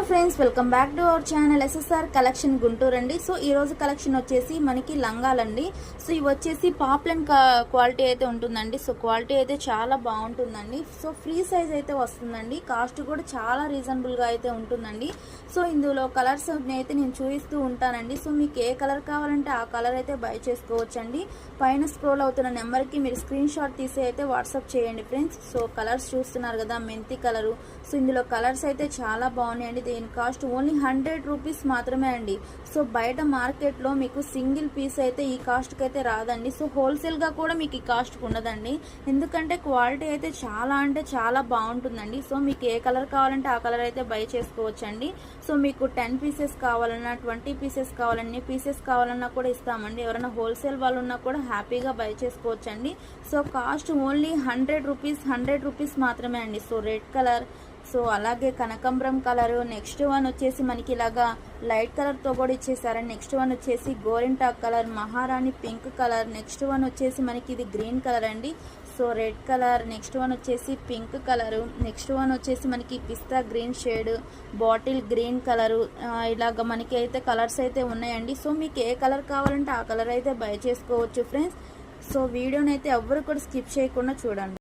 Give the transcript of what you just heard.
Friends, welcome back to our channel SSR collection Guntur అండి. So ఈ రోజు కలెక్షన్ వచ్చేసి మనకి లంగాలండి. సో ఇవి వచ్చేసి పాప్లెన్ క్వాలిటీ అయితే ఉంటుందండి. సో క్వాలిటీ అయితే చాలా బాగుంటుందండి. సో ఫ్రీ సైజ్ అయితే వస్తుందండి. కాస్ట్ కూడా చాలా రీజనబుల్గా అయితే ఉంటుందండి. సో ఇందులో కలర్స్ అయితే నేను చూపిస్తూ ఉంటానండి. సో మీకు ఏ కలర్ కావాలంటే ఆ కలర్ అయితే బై చేసుకోవచ్చండి. పైన స్క్రోల్ అవుతున్న నెంబర్కి మీరు స్క్రీన్ షాట్ తీసి అయితే వాట్సాప్ చేయండి ఫ్రెండ్స్. సో కలర్స్ చూస్తున్నారు కదా, మెంతి కలరు. సో ఇందులో కలర్స్ అయితే చాలా బాగున్నాయండి. దీని కాస్ట్ ఓన్లీ 100 రూపీస్ మాత్రమే అండి. సో బయట మార్కెట్లో మీకు సింగిల్ పీస్ అయితే ఈ కాస్ట్కి అయితే రాదండి. సో హోల్సేల్గా కూడా మీకు ఈ కాస్ట్కి ఉండదండి. ఎందుకంటే క్వాలిటీ అయితే చాలా అంటే చాలా బాగుంటుందండి. సో మీకు ఏ కలర్ కావాలంటే ఆ కలర్ అయితే బై చేసుకోవచ్చండి. సో మీకు 10 పీసెస్ కావాలన్నా, 20 పీసెస్ కావాలన్నా, పీసెస్ కావాలన్నా కూడా ఇస్తామండి. ఎవరైనా హోల్సేల్ వాళ్ళు ఉన్నా కూడా హ్యాపీగా బై చేసుకోవచ్చండి. సో కాస్ట్ ఓన్లీ 100 రూపీస్ మాత్రమే అండి. సో రెడ్ కలర్, సో అలాగే కనకంబరం కలరు, నెక్స్ట్ వన్ వచ్చేసి మనకి ఇలాగా లైట్ కలర్తో కూడా ఇచ్చేసారండి. నెక్స్ట్ వన్ వచ్చేసి గోరింటాక్ కలర్, మహారాణి పింక్ కలర్, నెక్స్ట్ వన్ వచ్చేసి మనకి ఇది గ్రీన్ కలర్ అండి. So red colour, next one వచ్చేసి పింక్ కలరు, నెక్స్ట్ వన్ వచ్చేసి మనకి పిస్తా green shade, bottle green colour. ఇలాగ మనకి అయితే కలర్స్ అయితే ఉన్నాయండి. సో మీకు ఏ కలర్ కావాలంటే ఆ కలర్ అయితే బై చేసుకోవచ్చు ఫ్రెండ్స్. సో వీడియోని అయితే ఎవ్వరు కూడా స్కిప్ చేయకుండా చూడండి.